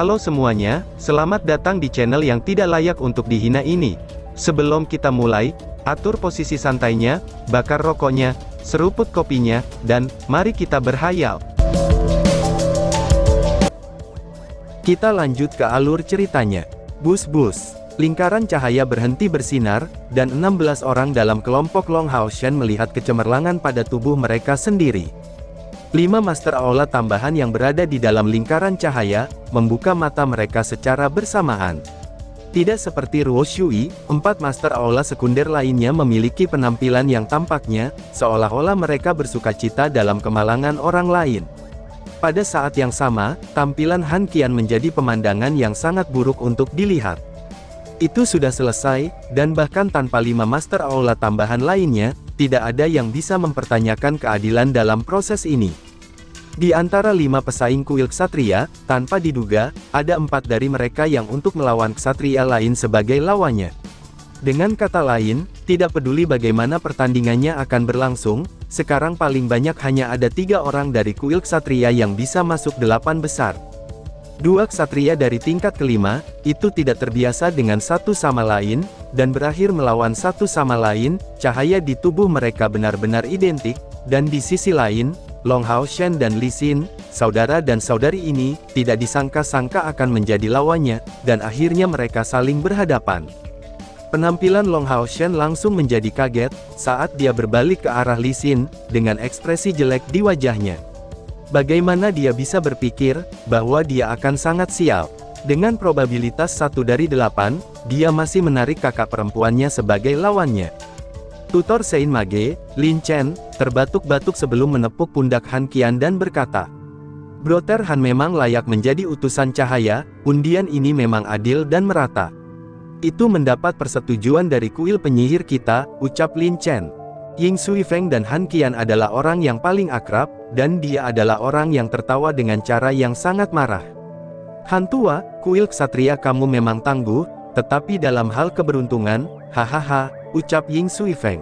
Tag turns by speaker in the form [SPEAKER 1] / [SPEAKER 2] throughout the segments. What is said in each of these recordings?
[SPEAKER 1] Halo semuanya, selamat datang di channel yang tidak layak untuk dihina ini. Sebelum kita mulai, atur posisi santainya, bakar rokoknya, seruput kopinya, dan mari kita berhayal. Kita lanjut ke alur ceritanya. Bus-bus. Lingkaran cahaya berhenti bersinar, dan 16 orang dalam kelompok Longhao-shen melihat kecemerlangan pada tubuh mereka sendiri. 5 Master Aula tambahan yang berada di dalam lingkaran cahaya, membuka mata mereka secara bersamaan. Tidak seperti Ruo Shui, 4 Master Aula sekunder lainnya memiliki penampilan yang tampaknya, seolah-olah mereka bersukacita dalam kemalangan orang lain. Pada saat yang sama, tampilan Han Qian menjadi pemandangan yang sangat buruk untuk dilihat. Itu sudah selesai, dan bahkan tanpa 5 Master Aula tambahan lainnya, tidak ada yang bisa mempertanyakan keadilan dalam proses ini. Di antara 5 pesaing kuil ksatria, tanpa diduga, ada 4 dari mereka yang untuk melawan ksatria lain sebagai lawannya. Dengan kata lain, tidak peduli bagaimana pertandingannya akan berlangsung, sekarang paling banyak hanya ada 3 orang dari kuil ksatria yang bisa masuk 8 besar. 2 ksatria dari tingkat kelima, itu tidak terbiasa dengan satu sama lain, dan berakhir melawan satu sama lain, cahaya di tubuh mereka benar-benar identik, dan di sisi lain, Longhao-shen dan Li Xin, saudara dan saudari ini, tidak disangka-sangka akan menjadi lawannya, dan akhirnya mereka saling berhadapan. Penampilan Longhao-shen langsung menjadi kaget, saat dia berbalik ke arah Li Xin, dengan ekspresi jelek di wajahnya. Bagaimana dia bisa berpikir, bahwa dia akan sangat sial? Dengan probabilitas 1 dari 8, dia masih menarik kakak perempuannya sebagai lawannya. Tutor Sein Mage, Lin Chen, terbatuk-batuk sebelum menepuk pundak Han Qian dan berkata, "Brother Han memang layak menjadi utusan cahaya, undian ini memang adil dan merata. Itu mendapat persetujuan dari kuil penyihir kita," ucap Lin Chen. Ying Sui Feng dan Han Qian adalah orang yang paling akrab, dan dia adalah orang yang tertawa dengan cara yang sangat marah. "Han tua, kuil ksatria kamu memang tangguh, tetapi dalam hal keberuntungan, hahaha," ucap Ying Sui Feng.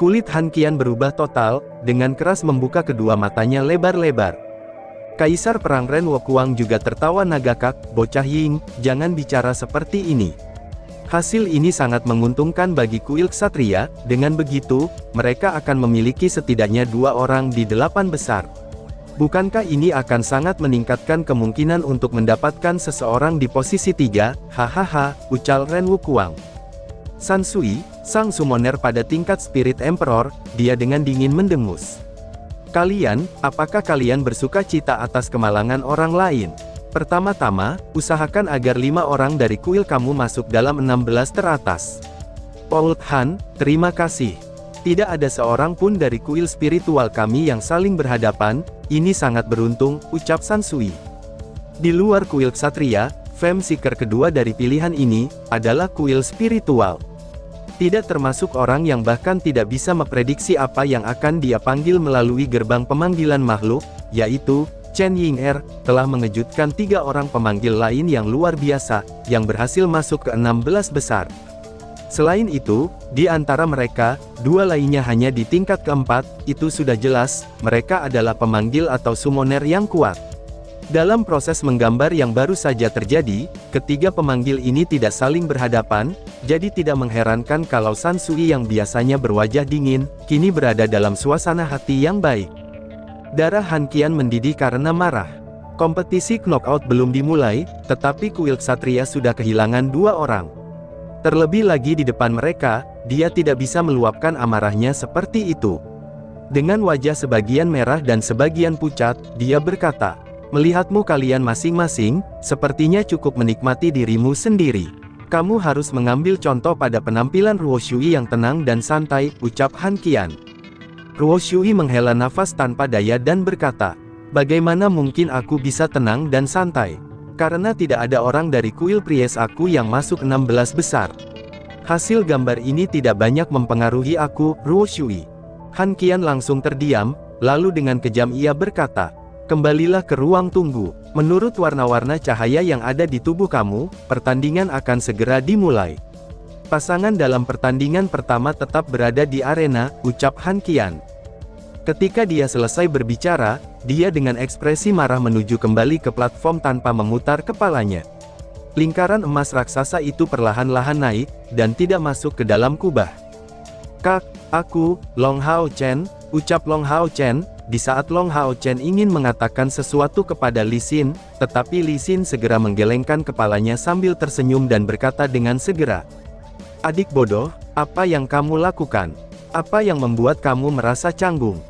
[SPEAKER 1] Kulit Han Qian berubah total, dengan keras membuka kedua matanya lebar-lebar. Kaisar Perang Ren Wokuang juga tertawa nagakak, "Bocah Ying, jangan bicara seperti ini. Hasil ini sangat menguntungkan bagi kuil ksatria, dengan begitu, mereka akan memiliki setidaknya 2 orang di 8 besar. Bukankah ini akan sangat meningkatkan kemungkinan untuk mendapatkan seseorang di posisi 3, hahaha," ucal Ren Wokuang. San Sui, sang summoner pada tingkat Spirit Emperor, dia dengan dingin mendengus. "Kalian, apakah kalian bersuka cita atas kemalangan orang lain? Pertama-tama, usahakan agar 5 orang dari kuil kamu masuk dalam 16 teratas." "Old Han, terima kasih. Tidak ada seorang pun dari kuil spiritual kami yang saling berhadapan, ini sangat beruntung," ucap San Sui. Di luar kuil ksatria, Fem Seeker kedua dari pilihan ini, adalah kuil spiritual. Tidak termasuk orang yang bahkan tidak bisa memprediksi apa yang akan dia panggil melalui gerbang pemanggilan makhluk, yaitu Chen Ying-er, telah mengejutkan 3 orang pemanggil lain yang luar biasa, yang berhasil masuk ke 16 besar. Selain itu, di antara mereka, 2 lainnya hanya di tingkat keempat, itu sudah jelas, mereka adalah pemanggil atau summoner yang kuat. Dalam proses menggambar yang baru saja terjadi, ketiga pemanggil ini tidak saling berhadapan, jadi tidak mengherankan kalau San Sui yang biasanya berwajah dingin, kini berada dalam suasana hati yang baik. Darah Han Qian mendidih karena marah. Kompetisi knockout belum dimulai, tetapi kuil ksatria sudah kehilangan 2 orang. Terlebih lagi di depan mereka, dia tidak bisa meluapkan amarahnya seperti itu. Dengan wajah sebagian merah dan sebagian pucat, dia berkata, "Melihatmu kalian masing-masing, sepertinya cukup menikmati dirimu sendiri. Kamu harus mengambil contoh pada penampilan Ruo Shui yang tenang dan santai," ucap Han Qian. Ruo Shui menghela nafas tanpa daya dan berkata, "Bagaimana mungkin aku bisa tenang dan santai? Karena tidak ada orang dari kuil Pries aku yang masuk 16 besar. Hasil gambar ini tidak banyak mempengaruhi aku, Ruo Shui." Han Qian langsung terdiam, lalu dengan kejam ia berkata, "Kembalilah ke ruang tunggu. Menurut warna-warna cahaya yang ada di tubuh kamu, pertandingan akan segera dimulai. Pasangan dalam pertandingan pertama tetap berada di arena," ucap Han Qian. Ketika dia selesai berbicara, dia dengan ekspresi marah menuju kembali ke platform tanpa memutar kepalanya. Lingkaran emas raksasa itu perlahan-lahan naik, dan tidak masuk ke dalam kubah. "Kak, aku, Long Hao Chen," ucap Long Hao Chen. Di saat Long Hao Chen ingin mengatakan sesuatu kepada Li Xin, tetapi Li Xin segera menggelengkan kepalanya sambil tersenyum dan berkata dengan segera, "Adik bodoh, apa yang kamu lakukan? Apa yang membuat kamu merasa canggung?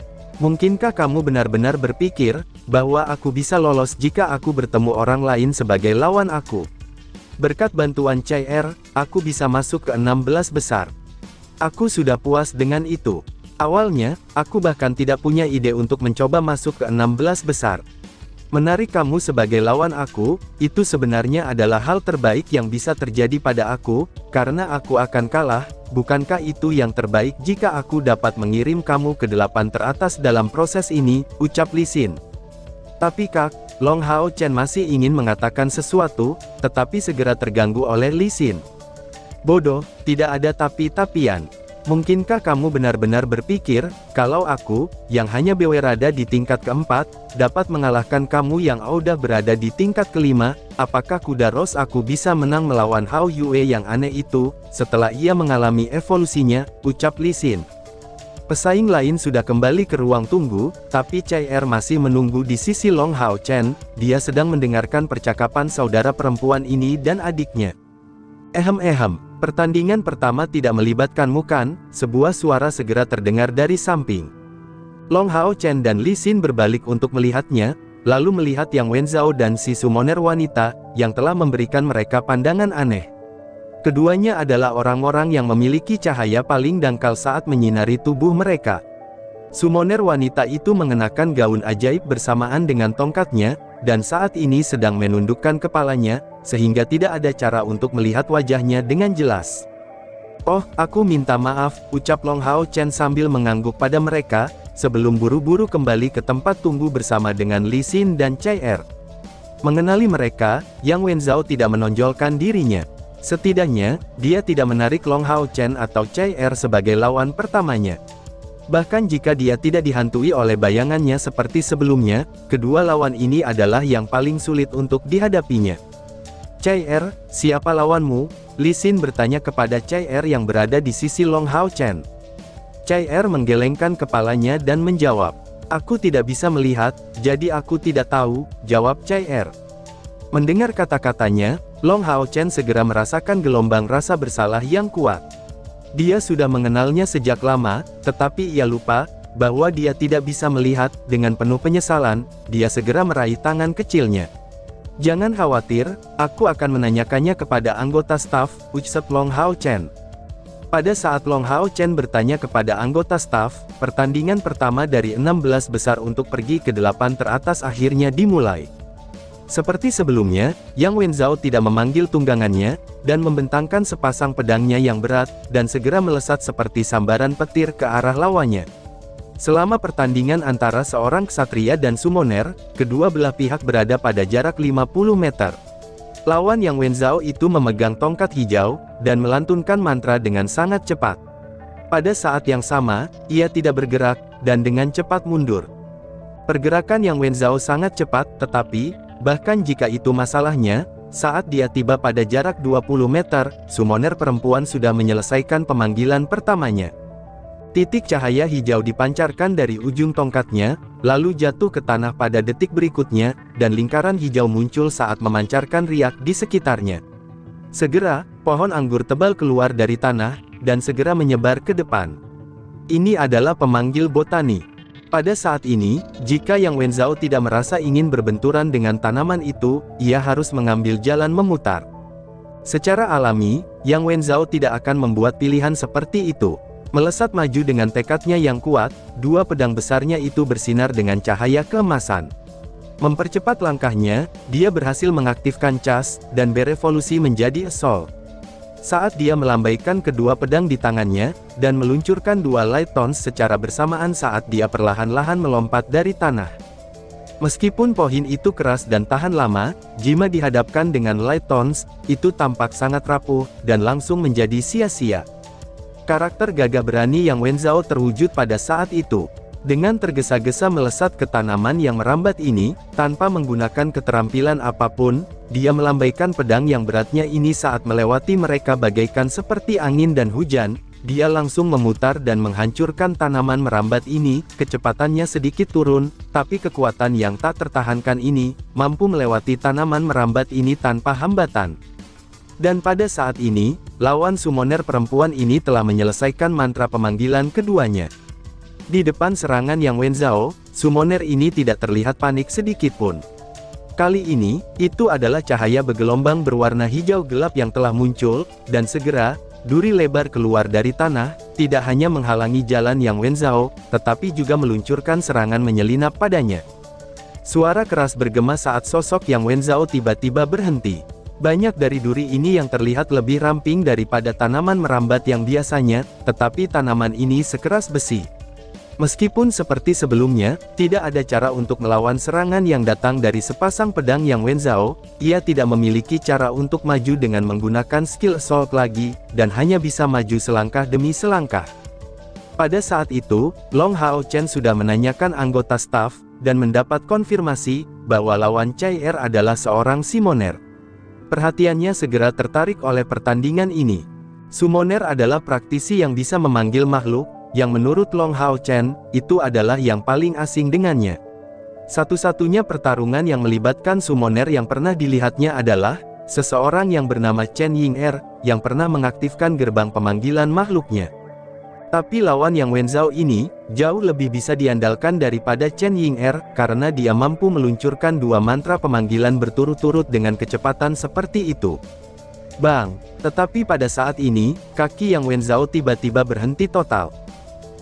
[SPEAKER 1] Mungkinkah kamu benar-benar berpikir bahwa aku bisa lolos jika aku bertemu orang lain sebagai lawan aku? Berkat bantuan Chai Er, aku bisa masuk ke 16 besar. Aku sudah puas dengan itu. Awalnya, aku bahkan tidak punya ide untuk mencoba masuk ke 16 besar. Menarik kamu sebagai lawan aku, itu sebenarnya adalah hal terbaik yang bisa terjadi pada aku, karena aku akan kalah. Bukankah itu yang terbaik jika aku dapat mengirim kamu ke 8 teratas dalam proses ini?" ucap Li Xin. "Tapi Kak," Long Hao Chen masih ingin mengatakan sesuatu, tetapi segera terganggu oleh Li Xin. "Bodoh, tidak ada tapi-tapian. Mungkinkah kamu benar-benar berpikir, kalau aku, yang hanya berada di tingkat keempat, dapat mengalahkan kamu yang udah berada di tingkat kelima? Apakah kuda Ros aku bisa menang melawan Hao Yue yang aneh itu, setelah ia mengalami evolusinya?" ucap Li Xin. Pesaing lain sudah kembali ke ruang tunggu, tapi Chai Er masih menunggu di sisi Long Hao Chen. Dia sedang mendengarkan percakapan saudara perempuan ini dan adiknya. Pertandingan pertama tidak melibatkanmu kan?" Sebuah suara segera terdengar dari samping. Long Hao Chen dan Li Xin berbalik untuk melihatnya, lalu melihat Yang Wenzhao dan si summoner wanita, yang telah memberikan mereka pandangan aneh. Keduanya adalah orang-orang yang memiliki cahaya paling dangkal saat menyinari tubuh mereka. Summoner wanita itu mengenakan gaun ajaib bersamaan dengan tongkatnya, dan saat ini sedang menundukkan kepalanya, sehingga tidak ada cara untuk melihat wajahnya dengan jelas. "Oh, aku minta maaf," ucap Long Hao Chen sambil mengangguk pada mereka, sebelum buru-buru kembali ke tempat tunggu bersama dengan Li Xin dan Chai Er. Mengenali mereka, Yang Wenzhao tidak menonjolkan dirinya. Setidaknya, dia tidak menarik Long Hao Chen atau Chai Er sebagai lawan pertamanya. Bahkan jika dia tidak dihantui oleh bayangannya seperti sebelumnya, kedua lawan ini adalah yang paling sulit untuk dihadapinya. "Chai Er, siapa lawanmu?" Li Xin bertanya kepada Chai Er yang berada di sisi Long Hao Chen. Chai Er menggelengkan kepalanya dan menjawab, "Aku tidak bisa melihat, jadi aku tidak tahu," jawab Chai Er. Mendengar kata-katanya, Long Hao Chen segera merasakan gelombang rasa bersalah yang kuat. Dia sudah mengenalnya sejak lama, tetapi ia lupa bahwa dia tidak bisa melihat. Dengan penuh penyesalan, dia segera meraih tangan kecilnya. "Jangan khawatir, aku akan menanyakannya kepada anggota staf," ucap Long Hao Chen. Pada saat Long Hao Chen bertanya kepada anggota staf, pertandingan pertama dari 16 besar untuk pergi ke 8 teratas akhirnya dimulai. Seperti sebelumnya, Yang Wenzhao tidak memanggil tunggangannya, dan membentangkan sepasang pedangnya yang berat, dan segera melesat seperti sambaran petir ke arah lawannya. Selama pertandingan antara seorang ksatria dan summoner, kedua belah pihak berada pada jarak 50 meter. Lawan Yang Wenzhao itu memegang tongkat hijau, dan melantunkan mantra dengan sangat cepat. Pada saat yang sama, ia tidak bergerak, dan dengan cepat mundur. Pergerakan Yang Wenzhao sangat cepat, tetapi, bahkan jika itu masalahnya, saat dia tiba pada jarak 20 meter, summoner perempuan sudah menyelesaikan pemanggilan pertamanya. Titik cahaya hijau dipancarkan dari ujung tongkatnya, lalu jatuh ke tanah pada detik berikutnya, dan lingkaran hijau muncul saat memancarkan riak di sekitarnya. Segera, pohon anggur tebal keluar dari tanah, dan segera menyebar ke depan. Ini adalah pemanggil botani. Pada saat ini, jika Yang Wenzhao tidak merasa ingin berbenturan dengan tanaman itu, ia harus mengambil jalan memutar. Secara alami, Yang Wenzhao tidak akan membuat pilihan seperti itu. Melesat maju dengan tekadnya yang kuat, dua pedang besarnya itu bersinar dengan cahaya keemasan. Mempercepat langkahnya, dia berhasil mengaktifkan cas, dan berevolusi menjadi Assault. Saat dia melambaikan kedua pedang di tangannya, dan meluncurkan dua light tones secara bersamaan saat dia perlahan-lahan melompat dari tanah. Meskipun pohon itu keras dan tahan lama, jika dihadapkan dengan light tones, itu tampak sangat rapuh, dan langsung menjadi sia-sia. Karakter gagah berani Yang Wenzhao terwujud pada saat itu. Dengan tergesa-gesa melesat ke tanaman yang merambat ini, tanpa menggunakan keterampilan apapun, dia melambaikan pedang yang beratnya ini saat melewati mereka bagaikan seperti angin dan hujan. Dia langsung memutar dan menghancurkan tanaman merambat ini. Kecepatannya sedikit turun, tapi kekuatan yang tak tertahankan ini, mampu melewati tanaman merambat ini tanpa hambatan. Dan pada saat ini, lawan summoner perempuan ini telah menyelesaikan mantra pemanggilan keduanya. Di depan serangan Yang Wenzhao, summoner ini tidak terlihat panik sedikitpun. Kali ini, itu adalah cahaya bergelombang berwarna hijau gelap yang telah muncul, dan segera, duri lebar keluar dari tanah, tidak hanya menghalangi jalan Yang Wenzhao, tetapi juga meluncurkan serangan menyelinap padanya. Suara keras bergema saat sosok Yang Wenzhao tiba-tiba berhenti. Banyak dari duri ini yang terlihat lebih ramping daripada tanaman merambat yang biasanya, tetapi tanaman ini sekeras besi. Meskipun seperti sebelumnya, tidak ada cara untuk melawan serangan yang datang dari sepasang pedang Yang Wenzhao, ia tidak memiliki cara untuk maju dengan menggunakan skill assault lagi, dan hanya bisa maju selangkah demi selangkah. Pada saat itu, Long Hao Chen sudah menanyakan anggota staf, dan mendapat konfirmasi, bahwa lawan Chai Er adalah seorang summoner. Perhatiannya segera tertarik oleh pertandingan ini. Summoner adalah praktisi yang bisa memanggil makhluk, yang menurut Long Hao Chen, itu adalah yang paling asing dengannya. Satu-satunya pertarungan yang melibatkan summoner yang pernah dilihatnya adalah, seseorang yang bernama Chen Ying-er, yang pernah mengaktifkan gerbang pemanggilan makhluknya. Tapi lawan Yang Wenzhao ini, jauh lebih bisa diandalkan daripada Chen Ying-er, karena dia mampu meluncurkan dua mantra pemanggilan berturut-turut dengan kecepatan seperti itu. Bang! Tetapi pada saat ini, kaki Yang Wenzhao tiba-tiba berhenti total.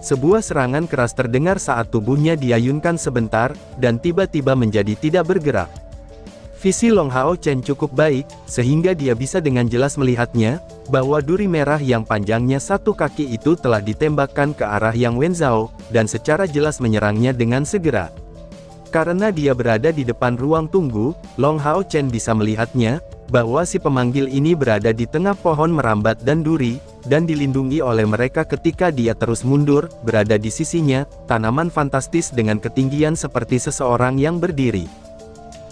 [SPEAKER 1] Sebuah serangan keras terdengar saat tubuhnya diayunkan sebentar, dan tiba-tiba menjadi tidak bergerak. Visi Long Hao Chen cukup baik, sehingga dia bisa dengan jelas melihatnya, bahwa duri merah yang panjangnya satu kaki itu telah ditembakkan ke arah Yang Wenzhao, dan secara jelas menyerangnya dengan segera. Karena dia berada di depan ruang tunggu, Long Hao Chen bisa melihatnya, bahwa si pemanggil ini berada di tengah pohon merambat dan duri, dan dilindungi oleh mereka ketika dia terus mundur, berada di sisinya, tanaman fantastis dengan ketinggian seperti seseorang yang berdiri.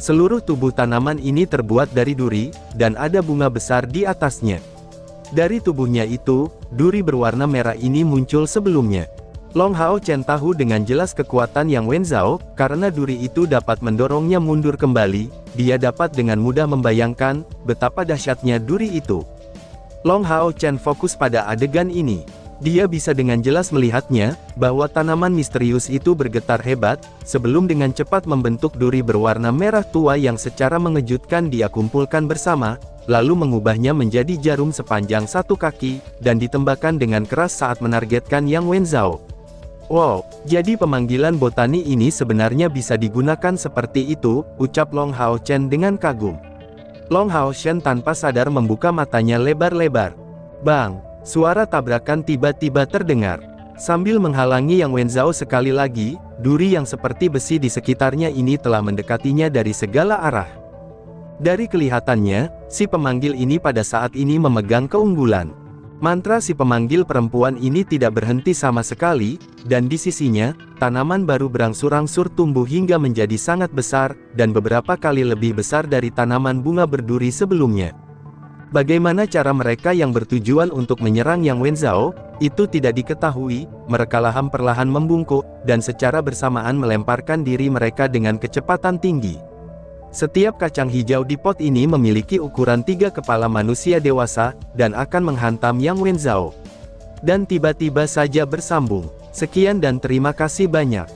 [SPEAKER 1] Seluruh tubuh tanaman ini terbuat dari duri, dan ada bunga besar di atasnya. Dari tubuhnya itu, duri berwarna merah ini muncul sebelumnya. Long Hao Chen tahu dengan jelas kekuatan Yang Wenzhao, karena duri itu dapat mendorongnya mundur kembali. Dia dapat dengan mudah membayangkan, betapa dahsyatnya duri itu. Long Hao Chen fokus pada adegan ini. Dia bisa dengan jelas melihatnya, bahwa tanaman misterius itu bergetar hebat, sebelum dengan cepat membentuk duri berwarna merah tua yang secara mengejutkan dia kumpulkan bersama, lalu mengubahnya menjadi jarum sepanjang satu kaki, dan ditembakkan dengan keras saat menargetkan Yang Wenzhao. Wow, jadi pemanggilan botani ini sebenarnya bisa digunakan seperti itu, ucap Long Hao Chen dengan kagum. Long Hao Chen tanpa sadar membuka matanya lebar-lebar. Bang! Suara tabrakan tiba-tiba terdengar. Sambil menghalangi Yang Wenzhao sekali lagi, duri yang seperti besi di sekitarnya ini telah mendekatinya dari segala arah. Dari kelihatannya, si pemanggil ini pada saat ini memegang keunggulan. Mantra si pemanggil perempuan ini tidak berhenti sama sekali, dan di sisinya, tanaman baru berangsur-angsur tumbuh hingga menjadi sangat besar, dan beberapa kali lebih besar dari tanaman bunga berduri sebelumnya. Bagaimana cara mereka yang bertujuan untuk menyerang Yang Wenzhao, itu tidak diketahui. Mereka perlahan membungkuk, dan secara bersamaan melemparkan diri mereka dengan kecepatan tinggi. Setiap kacang hijau di pot ini memiliki ukuran 3 kepala manusia dewasa, dan akan menghantam Yang Wenzhao. Dan tiba-tiba saja bersambung. Sekian dan terima kasih banyak.